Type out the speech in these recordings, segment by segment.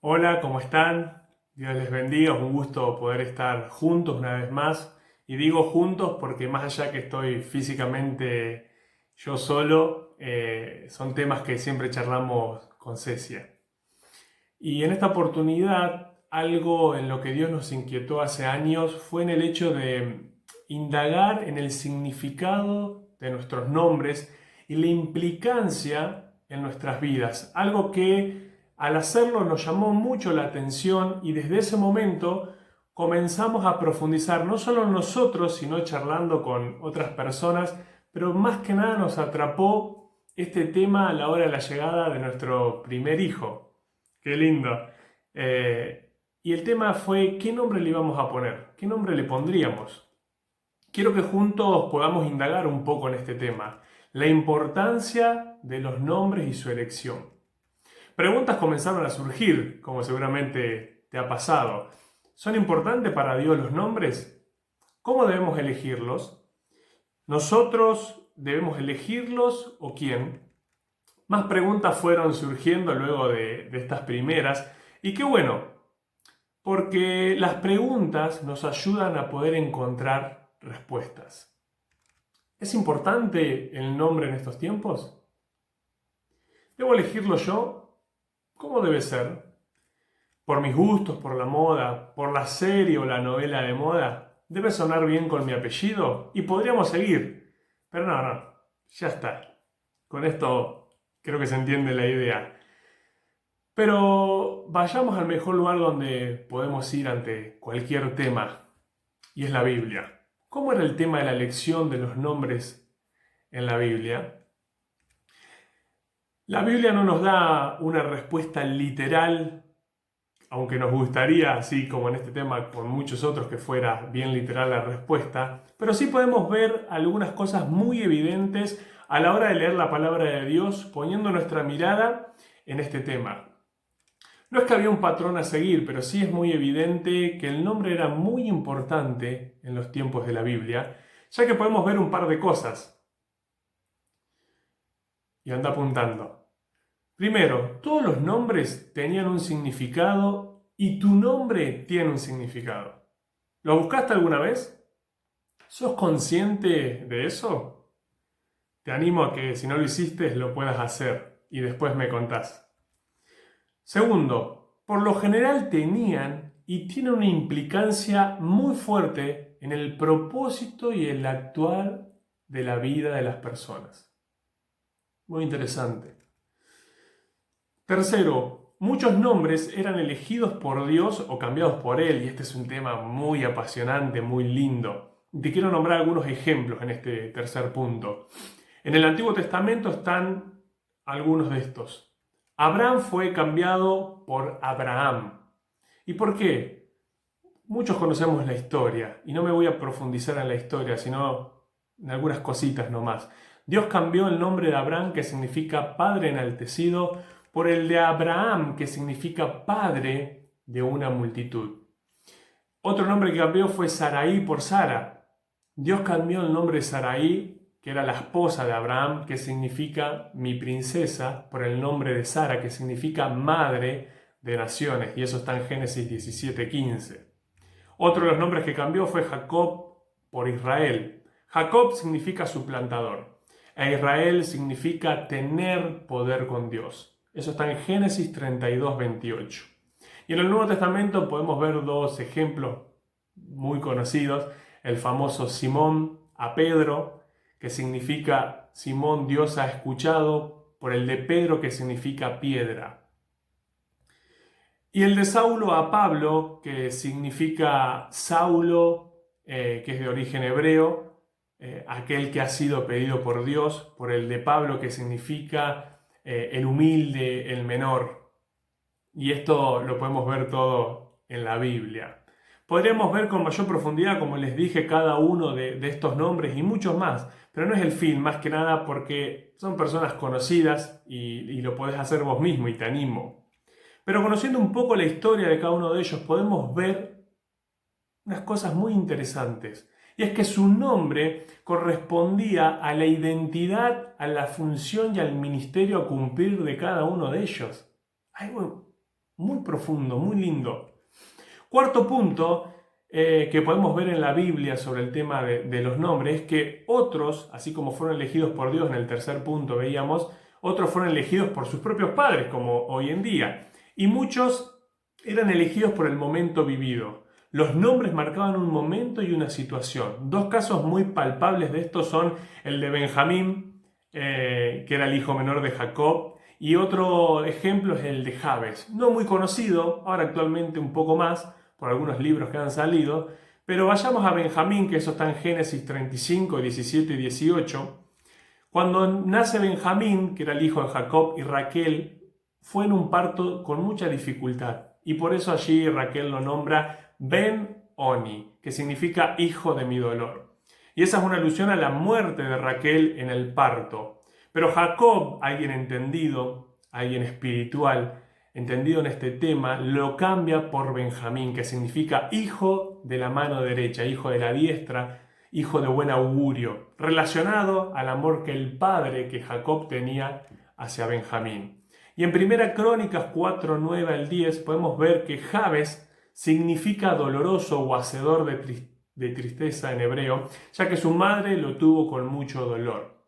Hola, ¿cómo están? Dios les bendiga, es un gusto poder estar juntos una vez más. Y digo juntos porque más allá que estoy físicamente yo solo, son temas que siempre charlamos con Cecia. Y en esta oportunidad, algo en lo que Dios nos inquietó hace años fue en el hecho de indagar en el significado de nuestros nombres y la implicancia en nuestras vidas. Algo que al hacerlo nos llamó mucho la atención y desde ese momento comenzamos a profundizar no solo nosotros, sino charlando con otras personas, pero más que nada nos atrapó este tema a la hora de la llegada de nuestro primer hijo. Qué lindo. Y el tema fue, ¿qué nombre le íbamos a poner? ¿Qué nombre le pondríamos? Quiero que juntos podamos indagar un poco en este tema, la importancia de los nombres y su elección. Preguntas comenzaron a surgir, como seguramente te ha pasado. ¿Son importantes para Dios los nombres? ¿Cómo debemos elegirlos? ¿Nosotros debemos elegirlos o quién? Más preguntas fueron surgiendo luego de estas primeras y qué bueno, porque las preguntas nos ayudan a poder encontrar respuestas. ¿Es importante el nombre en estos tiempos? ¿Debo elegirlo yo? ¿Cómo debe ser? ¿Por mis gustos, por la moda, por la serie o la novela de moda? ¿Debe sonar bien con mi apellido? Y podríamos seguir. Pero no, ya está. Con esto creo que se entiende la idea. Pero vayamos al mejor lugar donde podemos ir ante cualquier tema, y es la Biblia. ¿Cómo era el tema de la elección de los nombres en la Biblia? La Biblia no nos da una respuesta literal, aunque nos gustaría, así como en este tema con muchos otros, que fuera bien literal la respuesta, pero sí podemos ver algunas cosas muy evidentes a la hora de leer la palabra de Dios, poniendo nuestra mirada en este tema. No es que había un patrón a seguir, pero sí es muy evidente que el nombre era muy importante en los tiempos de la Biblia, ya que podemos ver un par de cosas. Y anda apuntando. Primero, todos los nombres tenían un significado y tu nombre tiene un significado. ¿Lo buscaste alguna vez? ¿Sos consciente de eso? Te animo a que si no lo hiciste lo puedas hacer y después me contás. Segundo, por lo general tenían y tienen una implicancia muy fuerte en el propósito y el actuar de la vida de las personas. Muy interesante. Tercero, muchos nombres eran elegidos por Dios o cambiados por Él, y este es un tema muy apasionante, muy lindo. Te quiero nombrar algunos ejemplos en este tercer punto. En el Antiguo Testamento están algunos de estos. Abraham fue cambiado por Abraham. ¿Y por qué? Muchos conocemos la historia y no me voy a profundizar en la historia, sino en algunas cositas nomás. Dios cambió el nombre de Abraham, que significa padre enaltecido, por el de Abraham, que significa padre de una multitud. Otro nombre que cambió fue Sarai por Sara. Dios cambió el nombre de Sarai, que era la esposa de Abraham, que significa mi princesa, por el nombre de Sara, que significa madre de naciones, y eso está en Génesis 17:15. Otro de los nombres que cambió fue Jacob por Israel. Jacob significa suplantador, e Israel significa tener poder con Dios. Eso está en Génesis 32:28. Y en el Nuevo Testamento podemos ver dos ejemplos muy conocidos. El famoso Simón a Pedro, que significa Simón, Dios ha escuchado, por el de Pedro, que significa piedra. Y el de Saulo a Pablo, que significa Saulo, que es de origen hebreo, aquel que ha sido pedido por Dios, por el de Pablo, que significa el humilde, el menor. Y esto lo podemos ver todo en la Biblia. Podríamos ver con mayor profundidad, como les dije, cada uno de estos nombres y muchos más, pero no es el fin, más que nada porque son personas conocidas y lo podés hacer vos mismo y te animo. Pero conociendo un poco la historia de cada uno de ellos, podemos ver unas cosas muy interesantes. Y es que su nombre correspondía a la identidad, a la función y al ministerio a cumplir de cada uno de ellos. Algo muy profundo, muy lindo. Cuarto punto que podemos ver en la Biblia sobre el tema de los nombres es que otros, así como fueron elegidos por Dios en el tercer punto, veíamos, otros fueron elegidos por sus propios padres, como hoy en día. Y muchos eran elegidos por el momento vivido. Los nombres marcaban un momento y una situación. Dos casos muy palpables de esto son el de Benjamín, que era el hijo menor de Jacob, y otro ejemplo es el de Jabes, no muy conocido, ahora actualmente un poco más, por algunos libros que han salido, pero vayamos a Benjamín, que eso está en Génesis 35, 17 y 18. Cuando nace Benjamín, que era el hijo de Jacob y Raquel, fue en un parto con mucha dificultad, y por eso allí Raquel lo nombra Ben-Oni, que significa hijo de mi dolor. Y esa es una alusión a la muerte de Raquel en el parto. Pero Jacob, alguien entendido, alguien espiritual, entendido en este tema, lo cambia por Benjamín, que significa hijo de la mano derecha, hijo de la diestra, hijo de buen augurio, relacionado al amor que el padre, que Jacob tenía hacia Benjamín. Y en Primera Crónicas 4, 9 al 10 podemos ver que Jabes significa doloroso o hacedor de tristeza en hebreo, ya que su madre lo tuvo con mucho dolor.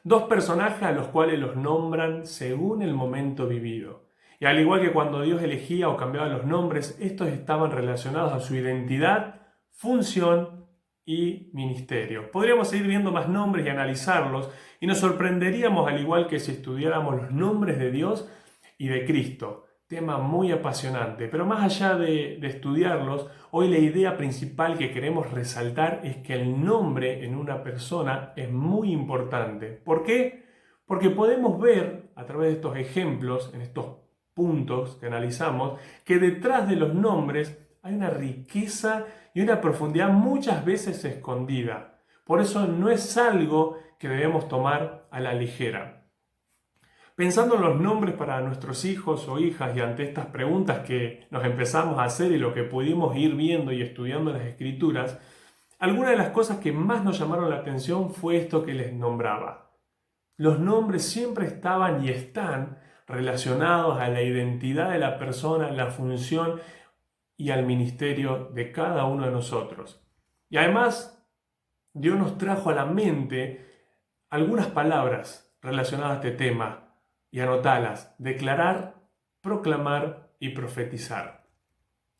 Dos personajes a los cuales los nombran según el momento vivido. Y al igual que cuando Dios elegía o cambiaba los nombres, estos estaban relacionados a su identidad, función y ministerio. Podríamos seguir viendo más nombres y analizarlos, y nos sorprenderíamos al igual que si estudiáramos los nombres de Dios y de Cristo. Tema muy apasionante, pero más allá de estudiarlos, hoy la idea principal que queremos resaltar es que el nombre en una persona es muy importante. ¿Por qué? Porque podemos ver a través de estos ejemplos, en estos puntos que analizamos, que detrás de los nombres hay una riqueza y una profundidad muchas veces escondida. Por eso no es algo que debemos tomar a la ligera. Pensando en los nombres para nuestros hijos o hijas y ante estas preguntas que nos empezamos a hacer y lo que pudimos ir viendo y estudiando en las escrituras, algunas de las cosas que más nos llamaron la atención fue esto que les nombraba. Los nombres siempre estaban y están relacionados a la identidad de la persona, la función y al ministerio de cada uno de nosotros. Y además, Dios nos trajo a la mente algunas palabras relacionadas a este tema, y anotalas: declarar, proclamar y profetizar.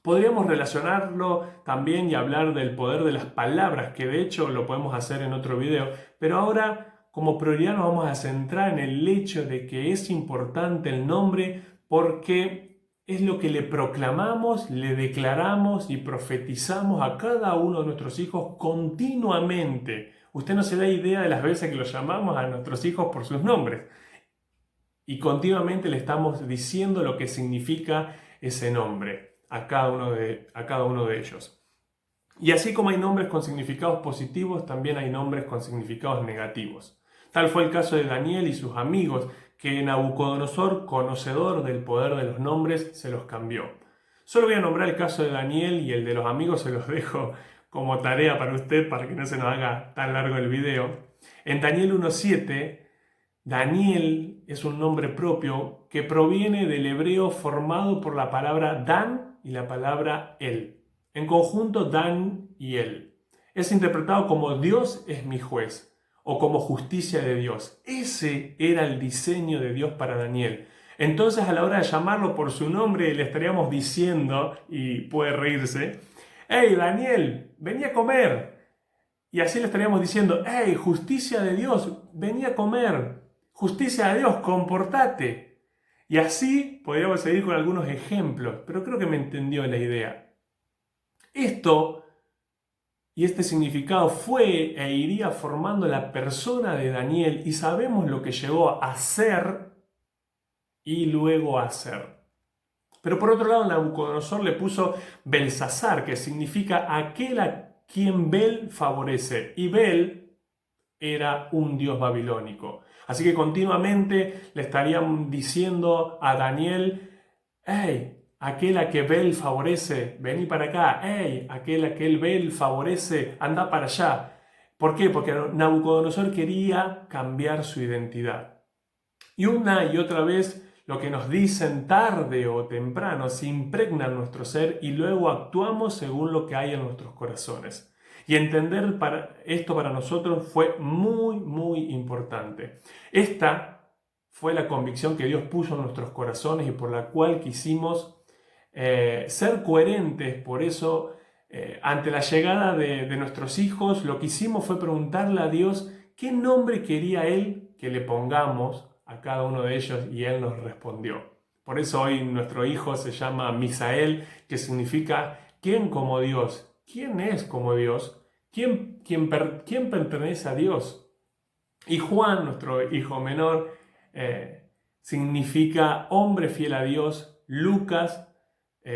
Podríamos relacionarlo también y hablar del poder de las palabras, que de hecho lo podemos hacer en otro video, pero ahora como prioridad nos vamos a centrar en el hecho de que es importante el nombre porque es lo que le proclamamos, le declaramos y profetizamos a cada uno de nuestros hijos continuamente. Usted no se da idea de las veces que los llamamos a nuestros hijos por sus nombres. Y continuamente le estamos diciendo lo que significa ese nombre a cada uno de ellos. Y así como hay nombres con significados positivos, también hay nombres con significados negativos. Tal fue el caso de Daniel y sus amigos, que Nabucodonosor, conocedor del poder de los nombres, se los cambió. Solo voy a nombrar el caso de Daniel, y el de los amigos se los dejo como tarea para usted, para que no se nos haga tan largo el video. En Daniel 1:7, Daniel es un nombre propio que proviene del hebreo formado por la palabra Dan y la palabra El. En conjunto, Dan y El. Es interpretado como Dios es mi juez o como justicia de Dios. Ese era el diseño de Dios para Daniel. Entonces, a la hora de llamarlo por su nombre, le estaríamos diciendo, y puede reírse: «¡Hey, Daniel, vení a comer!» Y así le estaríamos diciendo: «¡Hey, justicia de Dios, vení a comer! Justicia de Dios, comportate». Y así podríamos seguir con algunos ejemplos, pero creo que me entendió la idea. Esto y este significado fue e iría formando la persona de Daniel, y sabemos lo que llegó a ser y luego a ser. Pero por otro lado, Nabucodonosor le puso Belsasar, que significa aquel a quien Bel favorece, y Bel era un dios babilónico. Así que continuamente le estarían diciendo a Daniel: «¡Hey, aquel a que Bel favorece, vení para acá! ¡Hey, aquel a que el Bel favorece, anda para allá!» ¿Por qué? Porque Nabucodonosor quería cambiar su identidad. Y una y otra vez lo que nos dicen tarde o temprano se impregna en nuestro ser y luego actuamos según lo que hay en nuestros corazones. Y entender esto para nosotros fue muy, muy importante. Esta fue la convicción que Dios puso en nuestros corazones y por la cual quisimos ser coherentes. Por eso, ante la llegada de nuestros hijos, lo que hicimos fue preguntarle a Dios qué nombre quería Él que le pongamos a cada uno de ellos, y Él nos respondió. Por eso hoy nuestro hijo se llama Misael, que significa ¿quién como Dios? ¿Quién es como Dios? ¿Quién pertenece a Dios? Y Juan, nuestro hijo menor, significa hombre fiel a Dios. Lucas,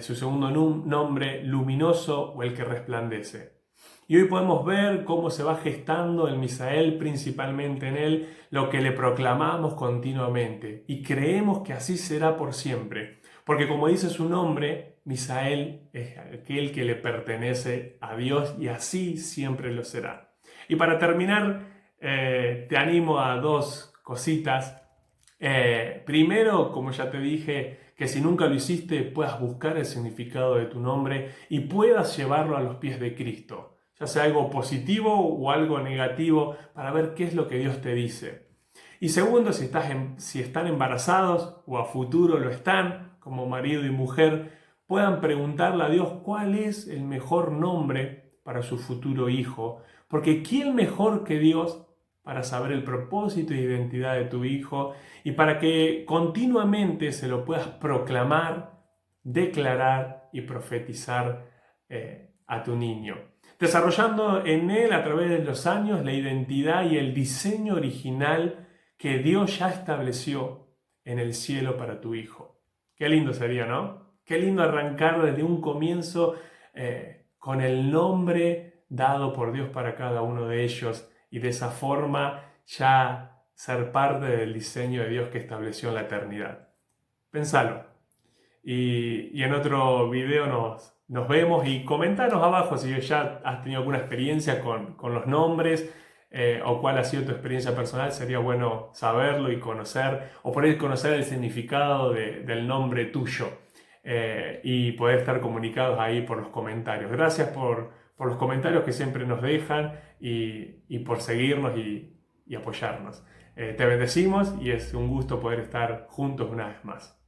su segundo nombre, luminoso o el que resplandece. Y hoy podemos ver cómo se va gestando el Misael, principalmente en él, lo que le proclamamos continuamente. Y creemos que así será por siempre. Porque como dice su nombre, Misael es aquel que le pertenece a Dios y así siempre lo será. Y para terminar, te animo a dos cositas. Primero, como ya te dije, que si nunca lo hiciste, puedas buscar el significado de tu nombre y puedas llevarlo a los pies de Cristo. Ya sea algo positivo o algo negativo, para ver qué es lo que Dios te dice. Y segundo, si están embarazados o a futuro lo están, como marido y mujer, puedan preguntarle a Dios cuál es el mejor nombre para su futuro hijo. Porque ¿quién mejor que Dios para saber el propósito e identidad de tu hijo y para que continuamente se lo puedas proclamar, declarar y profetizar a tu niño? Desarrollando en él a través de los años la identidad y el diseño original que Dios ya estableció en el cielo para tu hijo. Qué lindo sería, ¿no? Qué lindo arrancar desde un comienzo con el nombre dado por Dios para cada uno de ellos y de esa forma ya ser parte del diseño de Dios que estableció en la eternidad. Pensalo. Y en otro video nos vemos y comentanos abajo si ya has tenido alguna experiencia con los nombres o cuál ha sido tu experiencia personal. Sería bueno saberlo y conocer, o por ahí conocer el significado del nombre tuyo y poder estar comunicados ahí por los comentarios. Gracias por los comentarios que siempre nos dejan y por seguirnos y apoyarnos. Te bendecimos y es un gusto poder estar juntos una vez más.